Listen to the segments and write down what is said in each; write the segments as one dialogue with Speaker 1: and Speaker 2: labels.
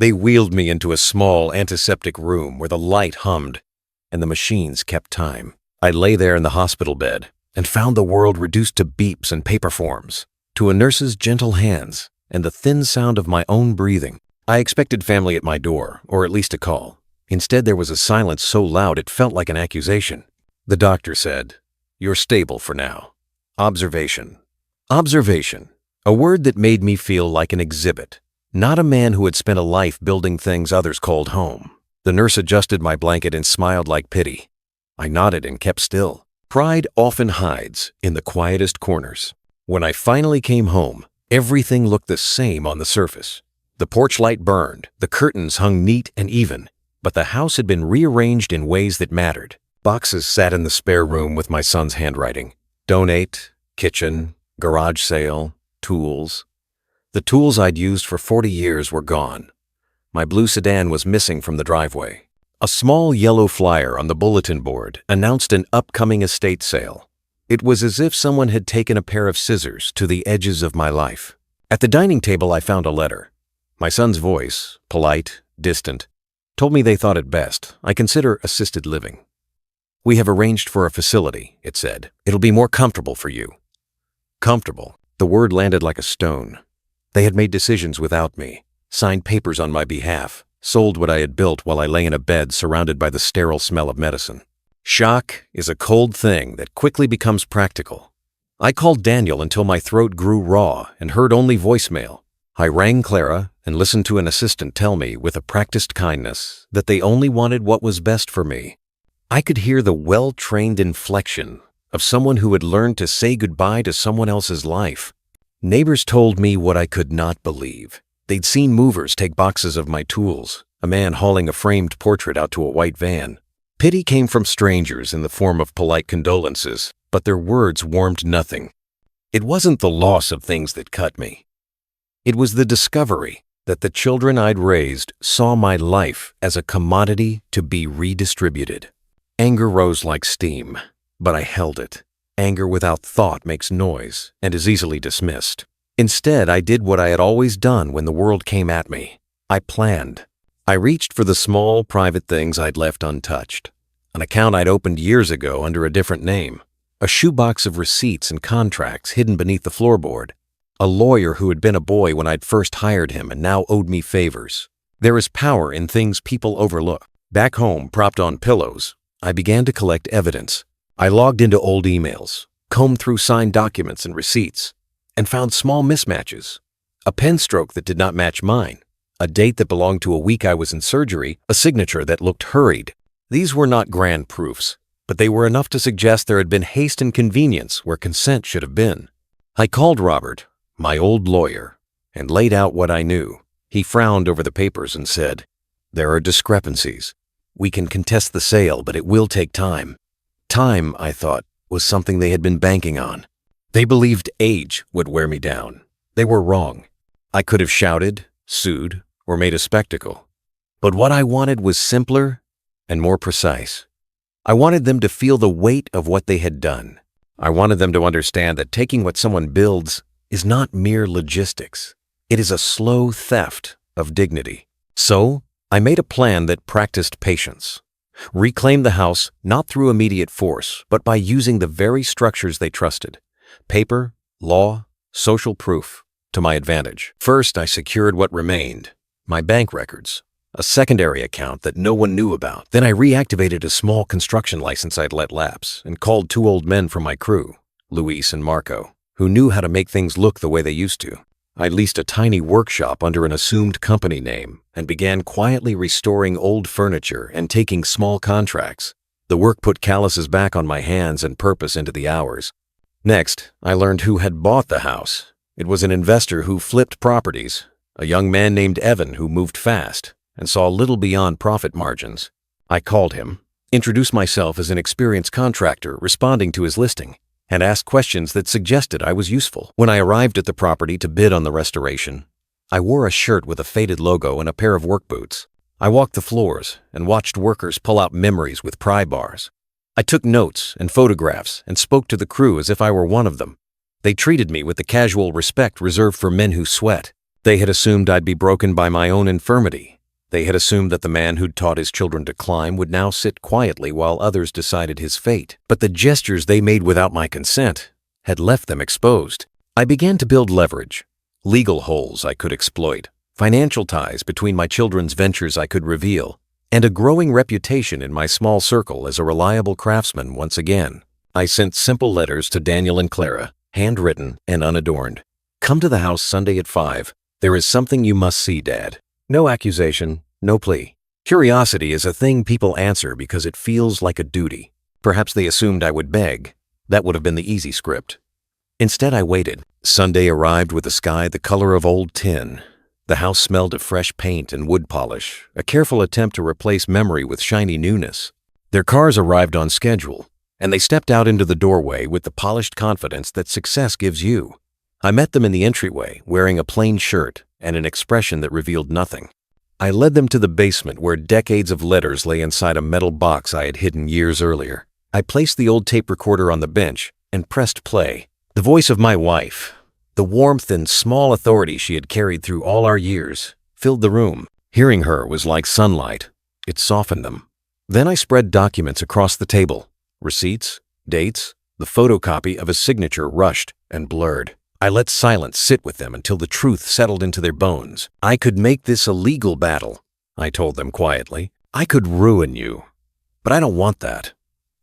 Speaker 1: They wheeled me into a small antiseptic room where the light hummed and the machines kept time. I lay there in the hospital bed and found the world reduced to beeps and paper forms, to a nurse's gentle hands and the thin sound of my own breathing. I expected family at my door, or at least a call. Instead, there was a silence so loud it felt like an accusation. The doctor said, "You're stable for now." Observation. Observation. A word that made me feel like an exhibit, not a man who had spent a life building things others called home. The nurse adjusted my blanket and smiled like pity. I nodded and kept still. Pride often hides in the quietest corners. When I finally came home, everything looked the same on the surface. The porch light burned, the curtains hung neat and even, but the house had been rearranged in ways that mattered. Boxes sat in the spare room with my son's handwriting. Donate, kitchen, garage sale, tools. The tools I'd used for 40 years were gone. My blue sedan was missing from the driveway. A small yellow flyer on the bulletin board announced an upcoming estate sale. It was as if someone had taken a pair of scissors to the edges of my life. At the dining table, I found a letter. My son's voice, polite, distant, told me they thought it best I consider assisted living. "We have arranged for a facility," it said. "It'll be more comfortable for you." Comfortable. The word landed like a stone. They had made decisions without me, signed papers on my behalf, sold what I had built while I lay in a bed surrounded by the sterile smell of medicine. Shock is a cold thing that quickly becomes practical. I called Daniel until my throat grew raw and heard only voicemail. I rang Clara and listened to an assistant tell me with a practiced kindness that they only wanted what was best for me. I could hear the well-trained inflection of someone who had learned to say goodbye to someone else's life. Neighbors told me what I could not believe. They'd seen movers take boxes of my tools, a man hauling a framed portrait out to a white van. Pity came from strangers in the form of polite condolences, but their words warmed nothing. It wasn't the loss of things that cut me. It was the discovery that the children I'd raised saw my life as a commodity to be redistributed. Anger rose like steam, but I held it. Anger without thought makes noise and is easily dismissed. Instead, I did what I had always done when the world came at me. I planned. I reached for the small, private things I'd left untouched. An account I'd opened years ago under a different name. A shoebox of receipts and contracts hidden beneath the floorboard. A lawyer who had been a boy when I'd first hired him and now owed me favors. There is power in things people overlook. Back home, propped on pillows, I began to collect evidence. I logged into old emails, combed through signed documents and receipts, and found small mismatches. A pen stroke that did not match mine, a date that belonged to a week I was in surgery, a signature that looked hurried. These were not grand proofs, but they were enough to suggest there had been haste and convenience where consent should have been. I called Robert, my old lawyer, and laid out what I knew. He frowned over the papers and said, "There are discrepancies. We can contest the sale, but it will take time." Time, I thought, was something they had been banking on. They believed age would wear me down. They were wrong. I could have shouted, sued, or made a spectacle. But what I wanted was simpler and more precise. I wanted them to feel the weight of what they had done. I wanted them to understand that taking what someone builds is not mere logistics. It is a slow theft of dignity. So, I made a plan that practiced patience. Reclaimed the house not through immediate force, but by using the very structures they trusted. Paper, law, social proof, to my advantage. First, I secured what remained, my bank records, a secondary account that no one knew about. Then I reactivated a small construction license I'd let lapse and called 2 old men from my crew, Luis and Marco, who knew how to make things look the way they used to. I leased a tiny workshop under an assumed company name and began quietly restoring old furniture and taking small contracts. The work put calluses back on my hands and purpose into the hours. Next, I learned who had bought the house. It was an investor who flipped properties, a young man named Evan who moved fast and saw little beyond profit margins. I called him, introduced myself as an experienced contractor responding to his listing, and asked questions that suggested I was useful. When I arrived at the property to bid on the restoration, I wore a shirt with a faded logo and a pair of work boots. I walked the floors and watched workers pull out memories with pry bars. I took notes and photographs and spoke to the crew as if I were one of them. They treated me with the casual respect reserved for men who sweat. They had assumed I'd be broken by my own infirmity. They had assumed that the man who'd taught his children to climb would now sit quietly while others decided his fate. But the gestures they made without my consent had left them exposed. I began to build leverage, legal holes I could exploit, financial ties between my children's ventures I could reveal, and a growing reputation in my small circle as a reliable craftsman once again. I sent simple letters to Daniel and Clara, handwritten and unadorned. "Come to the house Sunday at 5. There is something you must see, Dad." No accusation, no plea. Curiosity is a thing people answer because it feels like a duty. Perhaps they assumed I would beg. That would have been the easy script. Instead, I waited. Sunday arrived with a sky the color of old tin. The house smelled of fresh paint and wood polish, a careful attempt to replace memory with shiny newness. Their cars arrived on schedule, and they stepped out into the doorway with the polished confidence that success gives you. I met them in the entryway, wearing a plain shirt and an expression that revealed nothing. I led them to the basement where decades of letters lay inside a metal box I had hidden years earlier. I placed the old tape recorder on the bench and pressed play. The voice of my wife, the warmth and small authority she had carried through all our years, filled the room. Hearing her was like sunlight. It softened them. Then I spread documents across the table. Receipts, dates, the photocopy of a signature rushed and blurred. I let silence sit with them until the truth settled into their bones. "I could make this a legal battle," I told them quietly. "I could ruin you. But I don't want that.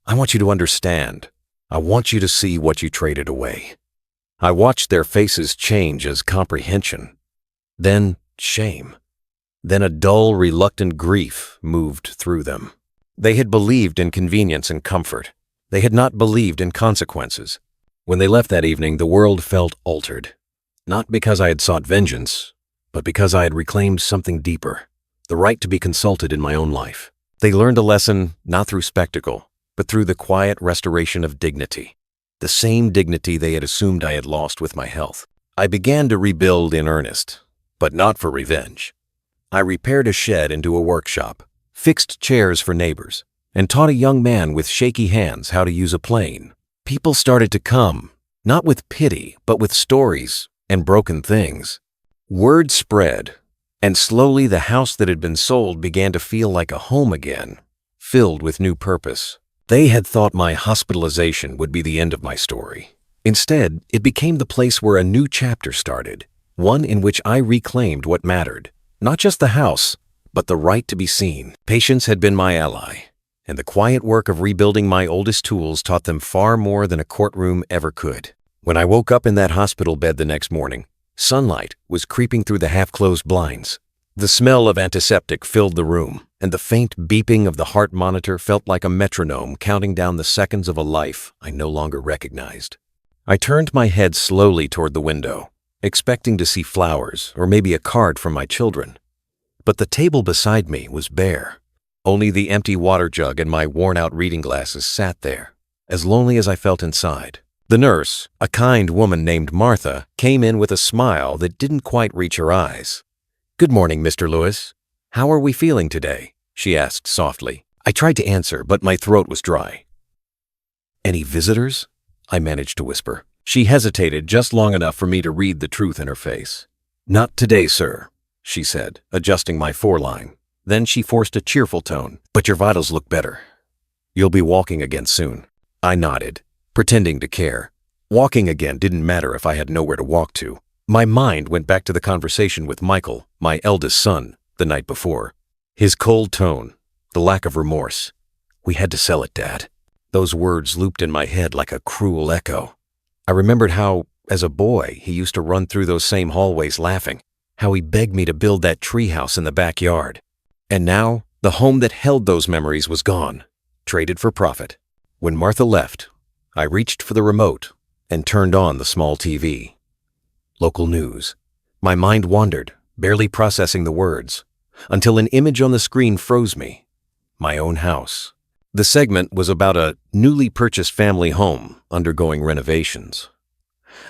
Speaker 1: I want you to understand. I want you to see what you traded away." I watched their faces change as comprehension, then shame, then a dull, reluctant grief moved through them. They had believed in convenience and comfort. They had not believed in consequences. When they left that evening, the world felt altered. Not because I had sought vengeance, but because I had reclaimed something deeper, the right to be consulted in my own life. They learned a lesson not through spectacle, but through the quiet restoration of dignity. The same dignity they had assumed I had lost with my health. I began to rebuild in earnest, but not for revenge. I repaired a shed into a workshop, fixed chairs for neighbors, and taught a young man with shaky hands how to use a plane. People started to come, not with pity, but with stories and broken things. Word spread, and slowly the house that had been sold began to feel like a home again, filled with new purpose. They had thought my hospitalization would be the end of my story. Instead, it became the place where a new chapter started, one in which I reclaimed what mattered, not just the house, but the right to be seen. Patience had been my ally, and the quiet work of rebuilding my oldest tools taught them far more than a courtroom ever could. When I woke up in that hospital bed the next morning, sunlight was creeping through the half-closed blinds. The smell of antiseptic filled the room, and the faint beeping of the heart monitor felt like a metronome counting down the seconds of a life I no longer recognized. I turned my head slowly toward the window, expecting to see flowers or maybe a card from my children. But the table beside me was bare. Only the empty water jug and my worn-out reading glasses sat there, as lonely as I felt inside. The nurse, a kind woman named Martha, came in with a smile that didn't quite reach her eyes. "Good morning, Mr. Lewis. How are we feeling today?" she asked softly. I tried to answer, but my throat was dry. "Any visitors?" I managed to whisper. She hesitated just long enough for me to read the truth in her face. "Not today, sir," she said, adjusting my foreline. Then she forced a cheerful tone. "But your vitals look better. You'll be walking again soon." I nodded, pretending to care. Walking again didn't matter if I had nowhere to walk to. My mind went back to the conversation with Michael, my eldest son, the night before. His cold tone, the lack of remorse. "We had to sell it, Dad." Those words looped in my head like a cruel echo. I remembered how, as a boy, he used to run through those same hallways laughing, how he begged me to build that treehouse in the backyard. And now, the home that held those memories was gone, traded for profit. When Martha left, I reached for the remote and turned on the small TV. Local news. My mind wandered, barely processing the words, until an image on the screen froze me. My own house. The segment was about a newly purchased family home undergoing renovations.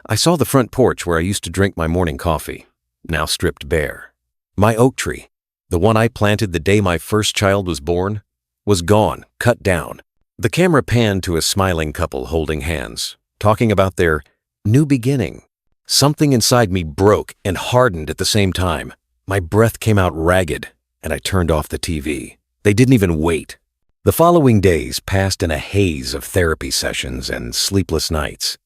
Speaker 1: I saw the front porch where I used to drink my morning coffee, now stripped bare. My oak tree, the one I planted the day my first child was born, was gone, cut down. The camera panned to a smiling couple holding hands, talking about their new beginning. Something inside me broke and hardened at the same time. My breath came out ragged, and I turned off the TV. They didn't even wait. The following days passed in a haze of therapy sessions and sleepless nights.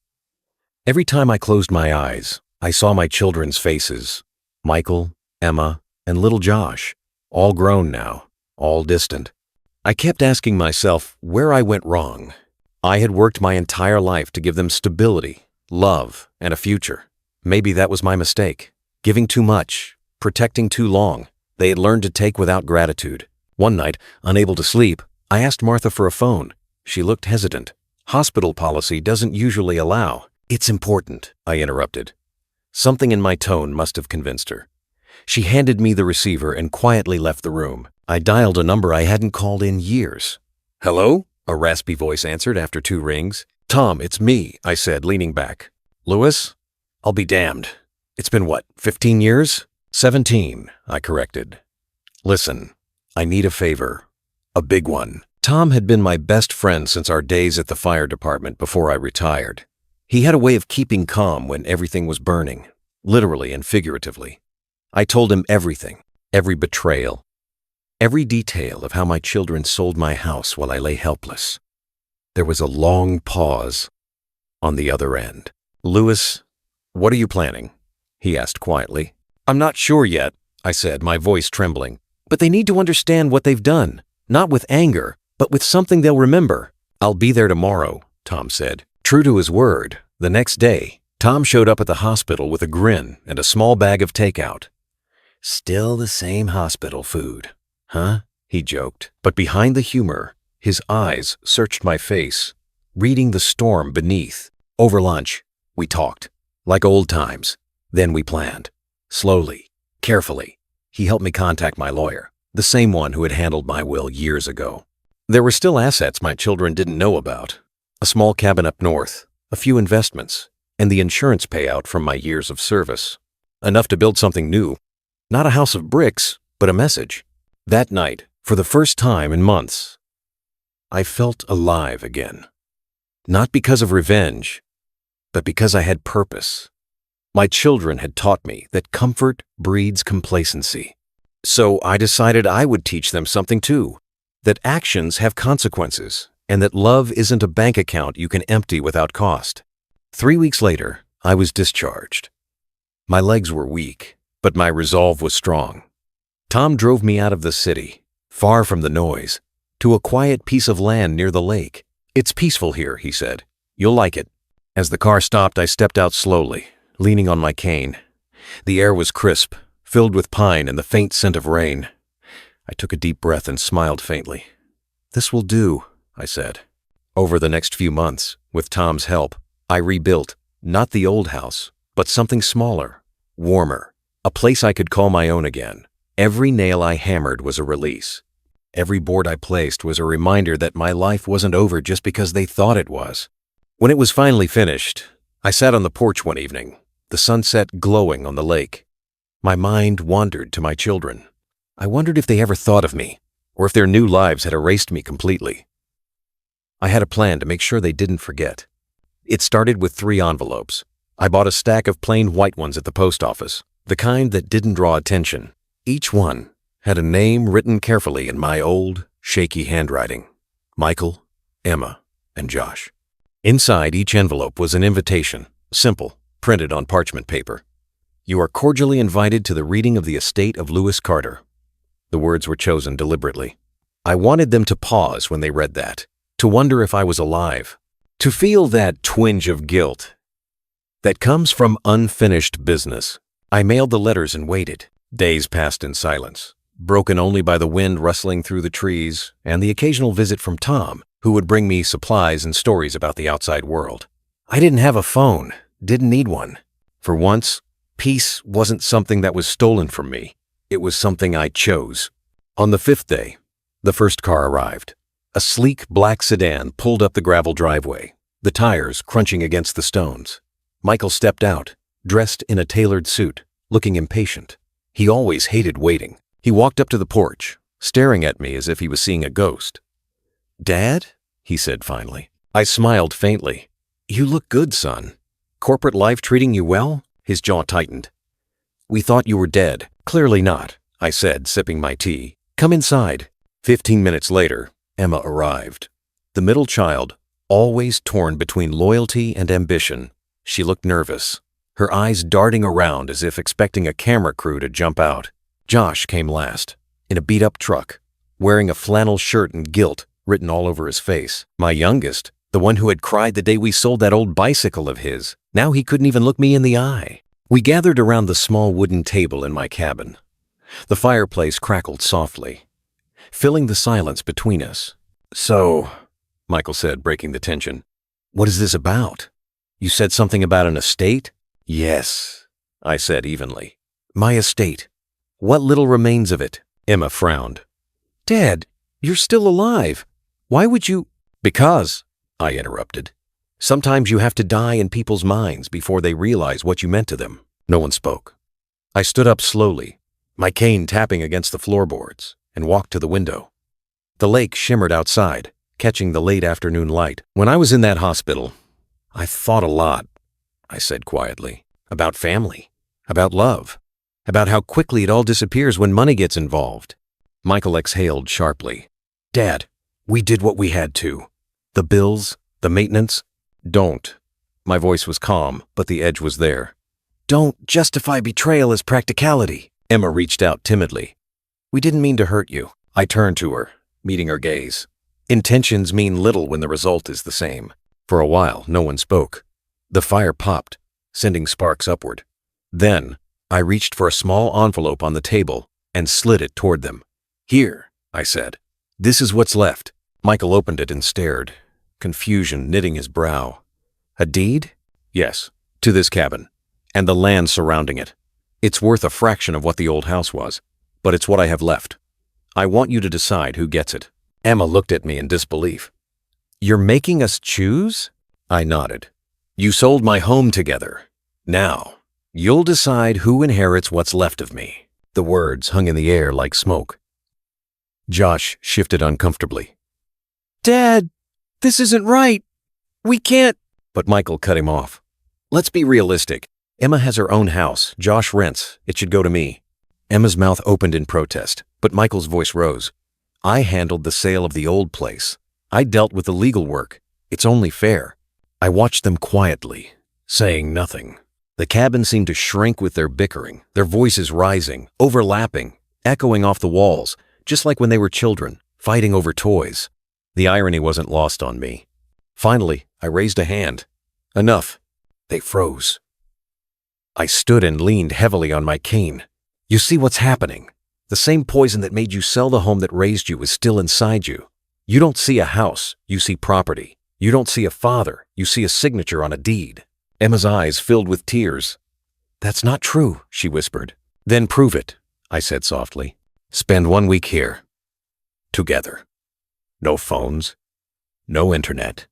Speaker 1: Every time I closed my eyes, I saw my children's faces, Michael, Emma, and little Josh, all grown now, all distant. I kept asking myself where I went wrong. I had worked my entire life to give them stability, love, and a future. Maybe that was my mistake. Giving too much, protecting too long. They had learned to take without gratitude. One night, unable to sleep, I asked Martha for a phone. She looked hesitant. Hospital policy doesn't usually allow. It's important, I interrupted. Something in my tone must have convinced her. She handed me the receiver and quietly left the room. I dialed a number I hadn't called in years. "Hello?" a raspy voice answered after 2 rings. "Tom, it's me," I said, leaning back. "Louis? I'll be damned. It's been what, 15 years? 17, I corrected. "Listen, I need a favor. A big one." Tom had been my best friend since our days at the fire department before I retired. He had a way of keeping calm when everything was burning, literally and figuratively. I told him everything, every betrayal, every detail of how my children sold my house while I lay helpless. There was a long pause on the other end. "Louis, what are you planning?" he asked quietly. "I'm not sure yet," I said, my voice trembling. "But they need to understand what they've done, not with anger, but with something they'll remember." "I'll be there tomorrow," Tom said. True to his word, the next day, Tom showed up at the hospital with a grin and a small bag of takeout. "Still the same hospital food, huh?" he joked. But behind the humor, his eyes searched my face, reading the storm beneath. Over lunch, we talked, like old times. Then we planned. Slowly, carefully. He helped me contact my lawyer, the same one who had handled my will years ago. There were still assets my children didn't know about. A small cabin up north, a few investments, and the insurance payout from my years of service. Enough to build something new. Not a house of bricks, but a message. That night, for the first time in months, I felt alive again. Not because of revenge, but because I had purpose. My children had taught me that comfort breeds complacency. So I decided I would teach them something too, that actions have consequences, and that love isn't a bank account you can empty without cost. 3 weeks later, I was discharged. My legs were weak, but my resolve was strong. Tom drove me out of the city, far from the noise, to a quiet piece of land near the lake. "It's peaceful here," he said. "You'll like it." As the car stopped, I stepped out slowly, leaning on my cane. The air was crisp, filled with pine and the faint scent of rain. I took a deep breath and smiled faintly. "This will do," I said. Over the next few months, with Tom's help, I rebuilt, not the old house, but something smaller, warmer, a place I could call my own again. Every nail I hammered was a release. Every board I placed was a reminder that my life wasn't over just because they thought it was. When it was finally finished, I sat on the porch one evening, the sunset glowing on the lake. My mind wandered to my children. I wondered if they ever thought of me, or if their new lives had erased me completely. I had a plan to make sure they didn't forget. It started with 3 envelopes. I bought a stack of plain white ones at the post office, the kind that didn't draw attention. Each one had a name written carefully in my old, shaky handwriting. Michael, Emma, and Josh. Inside each envelope was an invitation, simple, printed on parchment paper. "You are cordially invited to the reading of the estate of Louis Carter." The words were chosen deliberately. I wanted them to pause when they read that, to wonder if I was alive, to feel that twinge of guilt that comes from unfinished business. I mailed the letters and waited. Days passed in silence, broken only by the wind rustling through the trees and the occasional visit from Tom, who would bring me supplies and stories about the outside world. I didn't have a phone, didn't need one. For once, peace wasn't something that was stolen from me. It was something I chose. On the 5th day, the first car arrived. A sleek black sedan pulled up the gravel driveway, the tires crunching against the stones. Michael stepped out, dressed in a tailored suit, looking impatient. He always hated waiting. He walked up to the porch, staring at me as if he was seeing a ghost. "Dad?" he said finally. I smiled faintly. "You look good, son. Corporate life treating you well?" His jaw tightened. "We thought you were dead." "Clearly not," I said, sipping my tea. "Come inside." 15 minutes later, Emma arrived. The middle child, always torn between loyalty and ambition. She looked nervous, her eyes darting around as if expecting a camera crew to jump out. Josh came last, in a beat-up truck, wearing a flannel shirt and guilt written all over his face. My youngest, the one who had cried the day we sold that old bicycle of his, now he couldn't even look me in the eye. We gathered around the small wooden table in my cabin. The fireplace crackled softly, filling the silence between us. "So," Michael said, breaking the tension, "what is this about? You said something about an estate?" "Yes," I said evenly. "My estate. What little remains of it." Emma frowned. "Dad, you're still alive. Why would you—" "Because," I interrupted, "sometimes you have to die in people's minds before they realize what you meant to them." No one spoke. I stood up slowly, my cane tapping against the floorboards, and walked to the window. The lake shimmered outside, catching the late afternoon light. "When I was in that hospital, I thought a lot," I said quietly, "about family, about love, about how quickly it all disappears when money gets involved." Michael exhaled sharply. "Dad, we did what we had to. The bills, the maintenance." "Don't." My voice was calm, but the edge was there. "Don't justify betrayal as practicality." Emma reached out timidly. "We didn't mean to hurt you." I turned to her, meeting her gaze. Intentions mean little when the result is the same. For a while, no one spoke. The fire popped, sending sparks upward. Then, I reached for a small envelope on the table and slid it toward them. "Here," I said. "This is what's left." Michael opened it and stared, confusion knitting his brow. "A deed?" "Yes, to this cabin, and the land surrounding it. It's worth a fraction of what the old house was, but it's what I have left. I want you to decide who gets it." Emma looked at me in disbelief. "You're making us choose?" I nodded. "You sold my home together. Now, you'll decide who inherits what's left of me." The words hung in the air like smoke. Josh shifted uncomfortably. "Dad, this isn't right. We can't—" But Michael cut him off. "Let's be realistic. Emma has her own house. Josh rents. It should go to me." Emma's mouth opened in protest, but Michael's voice rose. "I handled the sale of the old place. I dealt with the legal work. It's only fair." I watched them quietly, saying nothing. The cabin seemed to shrink with their bickering, their voices rising, overlapping, echoing off the walls, just like when they were children, fighting over toys. The irony wasn't lost on me. Finally, I raised a hand. "Enough." They froze. I stood and leaned heavily on my cane. "You see what's happening? The same poison that made you sell the home that raised you is still inside you. You don't see a house, you see property. You don't see a father, you see a signature on a deed." Emma's eyes filled with tears. "That's not true," she whispered. "Then prove it," I said softly. "Spend 1 week here. Together. No phones, no internet,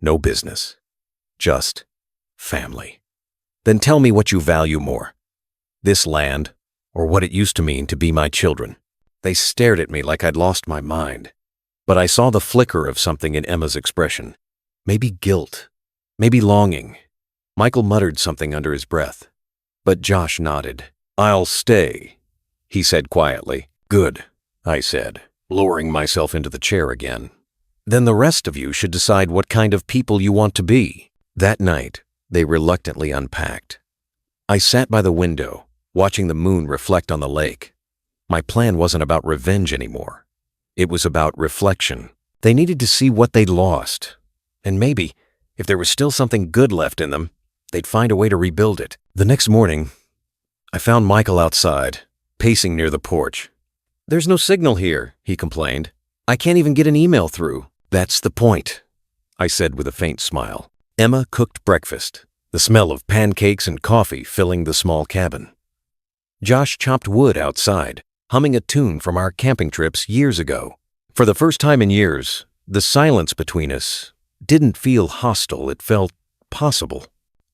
Speaker 1: no business. Just family. Then tell me what you value more. This land, or what it used to mean to be my children." They stared at me like I'd lost my mind. But I saw the flicker of something in Emma's expression. Maybe guilt. Maybe longing. Michael muttered something under his breath. But Josh nodded. "I'll stay," he said quietly. "Good," I said, lowering myself into the chair again. "Then the rest of you should decide what kind of people you want to be." That night, they reluctantly unpacked. I sat by the window, watching the moon reflect on the lake. My plan wasn't about revenge anymore. It was about reflection. They needed to see what they'd lost. And maybe, if there was still something good left in them, they'd find a way to rebuild it. The next morning, I found Michael outside, pacing near the porch. "There's no signal here," he complained. "I can't even get an email through." "That's the point," I said with a faint smile. Emma cooked breakfast, the smell of pancakes and coffee filling the small cabin. Josh chopped wood outside, humming a tune from our camping trips years ago. For the first time in years, the silence between us didn't feel hostile, it felt possible.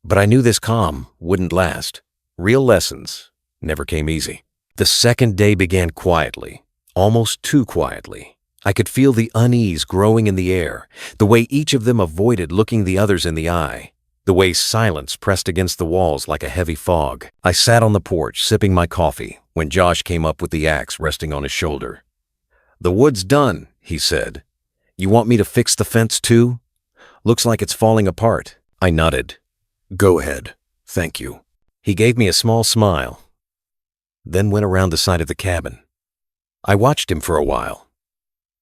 Speaker 1: But I knew this calm wouldn't last. Real lessons never came easy. The second day began quietly, almost too quietly. I could feel the unease growing in the air, the way each of them avoided looking the others in the eye, the way silence pressed against the walls like a heavy fog. I sat on the porch, sipping my coffee, when Josh came up with the axe resting on his shoulder. "The wood's done," he said. "You want me to fix the fence too? Looks like it's falling apart." I nodded. "Go ahead. Thank you." He gave me a small smile, then went around the side of the cabin. I watched him for a while.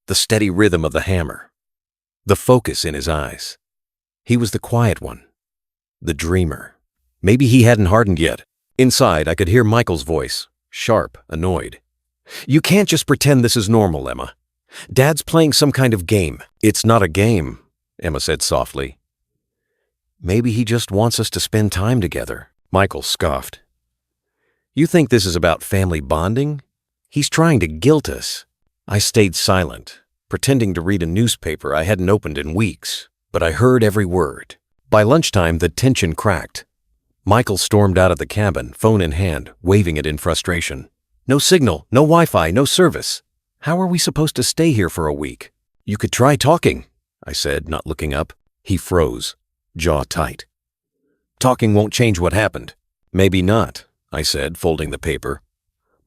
Speaker 1: The steady rhythm of the hammer, the focus in his eyes. He was the quiet one, the dreamer. Maybe he hadn't hardened yet. Inside, I could hear Michael's voice, sharp, annoyed. "You can't just pretend this is normal, Emma. Dad's playing some kind of game." "It's not a game," Emma said softly. "Maybe he just wants us to spend time together." Michael scoffed. "You think this is about family bonding? He's trying to guilt us." I stayed silent, pretending to read a newspaper I hadn't opened in weeks, but I heard every word. By lunchtime, the tension cracked. Michael stormed out of the cabin, phone in hand, waving it in frustration. "No signal, no Wi-Fi, no service. How are we supposed to stay here for a week?" "You could try talking," I said, not looking up. He froze, jaw tight. "Talking won't change what happened." "Maybe not," I said, folding the paper.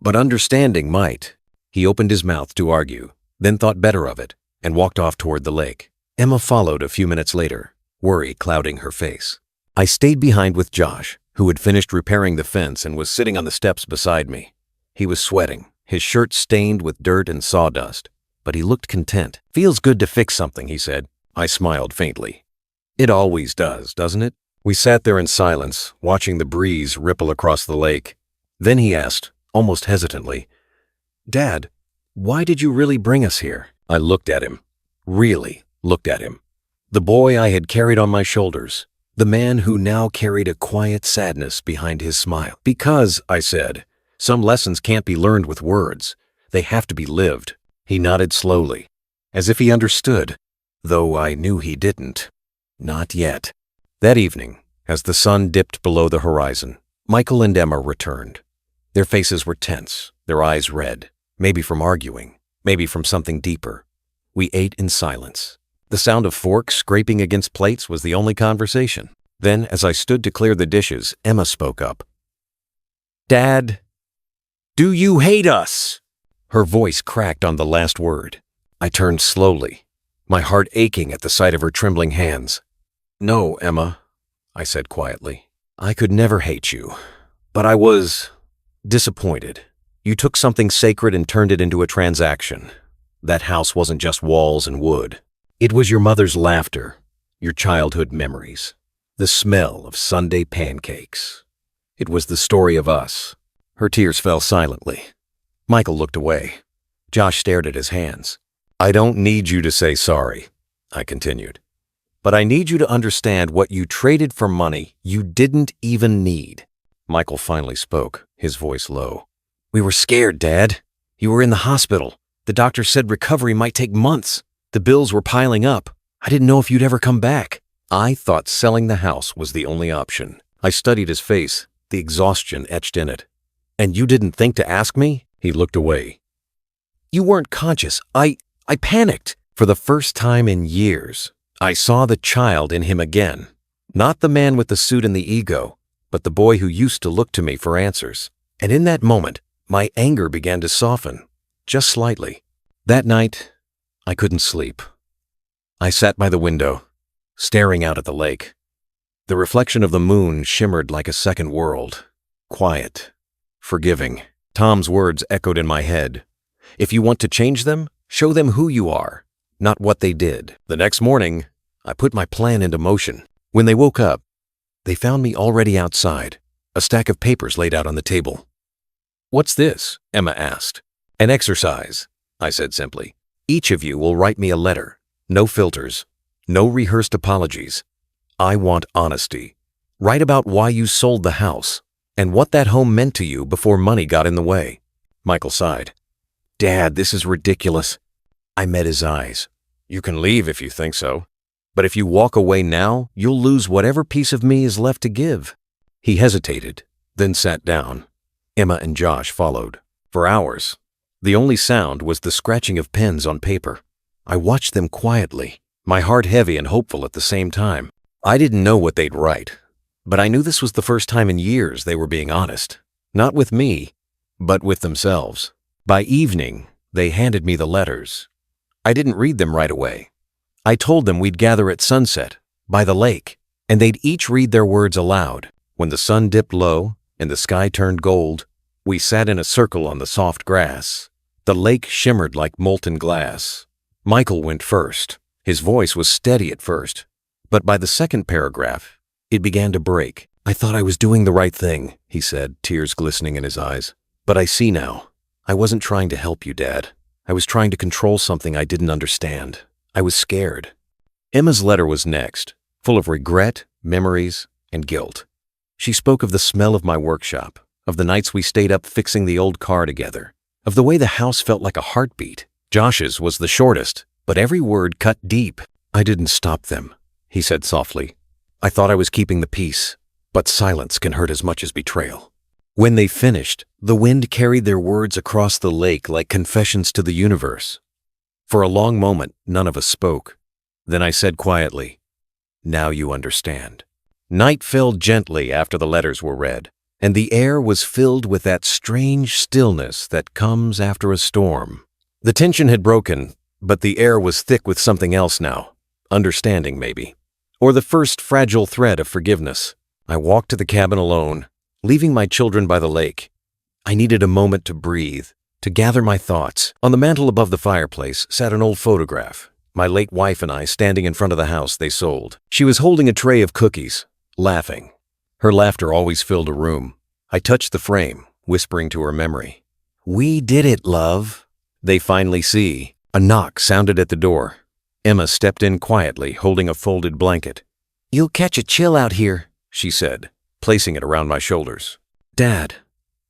Speaker 1: "But understanding might." He opened his mouth to argue, then thought better of it, and walked off toward the lake. Emma followed a few minutes later, worry clouding her face. I stayed behind with Josh, who had finished repairing the fence and was sitting on the steps beside me. He was sweating, his shirt stained with dirt and sawdust, but he looked content. "Feels good to fix something," he said. I smiled faintly. "It always does, doesn't it?" We sat there in silence, watching the breeze ripple across the lake. Then he asked, almost hesitantly, "Dad, why did you really bring us here?" I looked at him. Really looked at him. The boy I had carried on my shoulders. The man who now carried a quiet sadness behind his smile. "Because," I said, "some lessons can't be learned with words. They have to be lived." He nodded slowly, as if he understood, though I knew he didn't. Not yet. That evening, as the sun dipped below the horizon, Michael and Emma returned. Their faces were tense, their eyes red, maybe from arguing, maybe from something deeper. We ate in silence. The sound of forks scraping against plates was the only conversation. Then, as I stood to clear the dishes, Emma spoke up. "Dad, do you hate us?" Her voice cracked on the last word. I turned slowly, my heart aching at the sight of her trembling hands. "No, Emma," I said quietly. "I could never hate you, but I was disappointed. You took something sacred and turned it into a transaction. That house wasn't just walls and wood. It was your mother's laughter, your childhood memories, the smell of Sunday pancakes. It was the story of us." Her tears fell silently. Michael looked away. Josh stared at his hands. "I don't need you to say sorry," I continued. "But I need you to understand what you traded for money you didn't even need." Michael finally spoke, his voice low. "We were scared, Dad. You were in the hospital. The doctor said recovery might take months. The bills were piling up. I didn't know if you'd ever come back." I thought selling the house was the only option. I studied his face, the exhaustion etched in it. "And you didn't think to ask me?" He looked away. "You weren't conscious. I panicked." For the first time in years, I saw the child in him again. Not the man with the suit and the ego, but the boy who used to look to me for answers. And in that moment, my anger began to soften, just slightly. That night, I couldn't sleep. I sat by the window, staring out at the lake. The reflection of the moon shimmered like a second world, quiet, forgiving. Tom's words echoed in my head. "If you want to change them, show them who you are, not what they did." The next morning, I put my plan into motion. When they woke up, they found me already outside, a stack of papers laid out on the table. "What's this?" Emma asked. "An exercise," I said simply. "Each of you will write me a letter. No filters, no rehearsed apologies. I want honesty. Write about why you sold the house and what that home meant to you before money got in the way." Michael sighed. "Dad, this is ridiculous." I met his eyes. "You can leave if you think so. But if you walk away now, you'll lose whatever piece of me is left to give." He hesitated, then sat down. Emma and Josh followed. For hours, the only sound was the scratching of pens on paper. I watched them quietly, my heart heavy and hopeful at the same time. I didn't know what they'd write, but I knew this was the first time in years they were being honest. Not with me, but with themselves. By evening, they handed me the letters. I didn't read them right away. I told them we'd gather at sunset, by the lake, and they'd each read their words aloud. When the sun dipped low and the sky turned gold, we sat in a circle on the soft grass. The lake shimmered like molten glass. Michael went first. His voice was steady at first, but by the second paragraph, it began to break. "I thought I was doing the right thing," he said, tears glistening in his eyes. "But I see now. I wasn't trying to help you, Dad. I was trying to control something I didn't understand. I was scared." Emma's letter was next, full of regret, memories, and guilt. She spoke of the smell of my workshop, of the nights we stayed up fixing the old car together, of the way the house felt like a heartbeat. Josh's was the shortest, but every word cut deep. "I didn't stop them," he said softly. "I thought I was keeping the peace, but silence can hurt as much as betrayal." When they finished, the wind carried their words across the lake like confessions to the universe. For a long moment, none of us spoke. Then I said quietly, "Now you understand." Night fell gently after the letters were read, and the air was filled with that strange stillness that comes after a storm. The tension had broken, but the air was thick with something else now. Understanding, maybe. Or the first fragile thread of forgiveness. I walked to the cabin alone, leaving my children by the lake. I needed a moment to breathe, to gather my thoughts. On the mantel above the fireplace sat an old photograph, my late wife and I standing in front of the house they sold. She was holding a tray of cookies, laughing. Her laughter always filled a room. I touched the frame, whispering to her memory, "We did it, love." They finally see. A knock sounded at the door. Emma stepped in quietly, holding a folded blanket. "You'll catch a chill out here," she said, placing it around my shoulders. "Dad,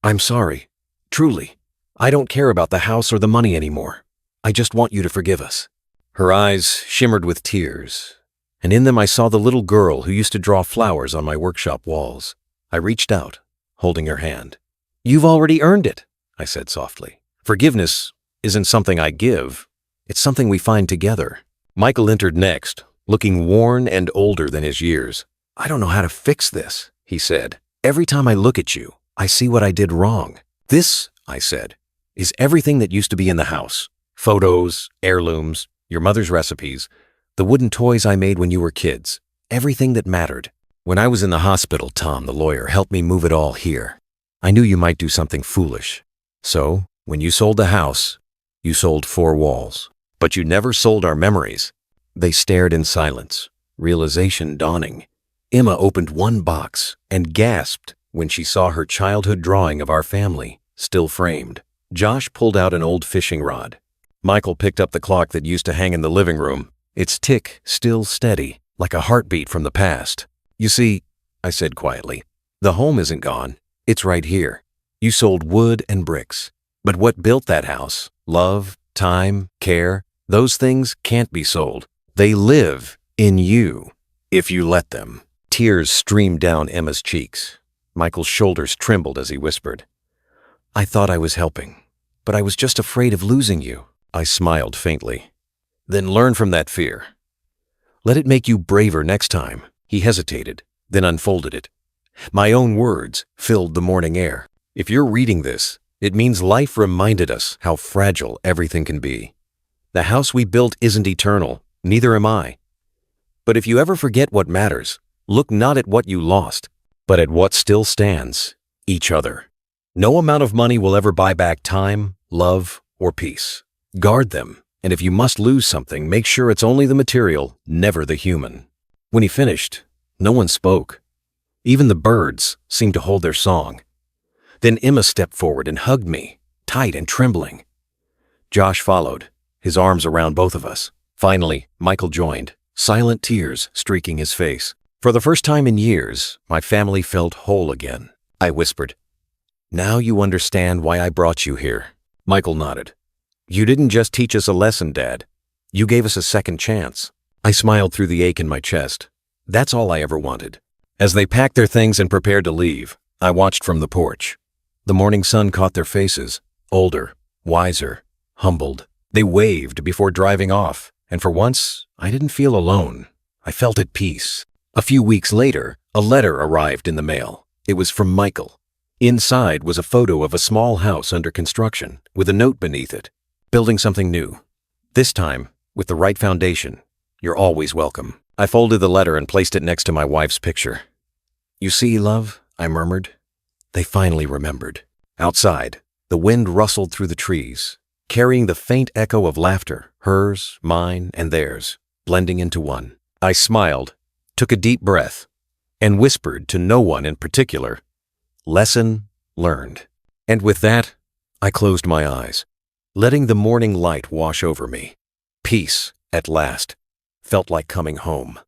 Speaker 1: I'm sorry. Truly. I don't care about the house or the money anymore. I just want you to forgive us." Her eyes shimmered with tears, and in them I saw the little girl who used to draw flowers on my workshop walls. I reached out, holding her hand. "You've already earned it," I said softly. "Forgiveness isn't something I give. It's something we find together." Michael entered next, looking worn and older than his years. "I don't know how to fix this," he said. "Every time I look at you, I see what I did wrong." "This," I said, "is everything that used to be in the house. Photos, heirlooms, your mother's recipes, the wooden toys I made when you were kids, everything that mattered. When I was in the hospital, Tom, the lawyer, helped me move it all here. I knew you might do something foolish. So, when you sold the house, you sold 4 walls. But you never sold our memories." They stared in silence, realization dawning. Emma opened one box and gasped when she saw her childhood drawing of our family, still framed. Josh pulled out an old fishing rod. Michael picked up the clock that used to hang in the living room, its tick still steady, like a heartbeat from the past. "You see," I said quietly, "the home isn't gone. It's right here. You sold wood and bricks. But what built that house, love, time, care, those things can't be sold. They live in you, if you let them." Tears streamed down Emma's cheeks. Michael's shoulders trembled as he whispered, "I thought I was helping, but I was just afraid of losing you." I smiled faintly. "Then learn from that fear. Let it make you braver next time." He hesitated, then unfolded it. My own words filled the morning air. "If you're reading this, it means life reminded us how fragile everything can be. The house we built isn't eternal, neither am I. But if you ever forget what matters, look not at what you lost, but at what still stands, each other. No amount of money will ever buy back time, love, or peace. Guard them, and if you must lose something, make sure it's only the material, never the human." When he finished, no one spoke. Even the birds seemed to hold their song. Then Emma stepped forward and hugged me, tight and trembling. Josh followed, his arms around both of us. Finally, Michael joined, silent tears streaking his face. "For the first time in years, my family felt whole again," I whispered. "Now you understand why I brought you here." Michael nodded. "You didn't just teach us a lesson, Dad. You gave us a second chance." I smiled through the ache in my chest. That's all I ever wanted. As they packed their things and prepared to leave, I watched from the porch. The morning sun caught their faces, older, wiser, humbled. They waved before driving off, and for once, I didn't feel alone. I felt at peace. A few weeks later, a letter arrived in the mail. It was from Michael. Inside was a photo of a small house under construction, with a note beneath it, building something new. This time, with the right foundation, you're always welcome. I folded the letter and placed it next to my wife's picture. "You see, love," I murmured. They finally remembered. Outside, the wind rustled through the trees, carrying the faint echo of laughter, hers, mine, and theirs, blending into one. I smiled, took a deep breath, and whispered to no one in particular, "Lesson learned." And with that, I closed my eyes, letting the morning light wash over me. Peace, at last, felt like coming home.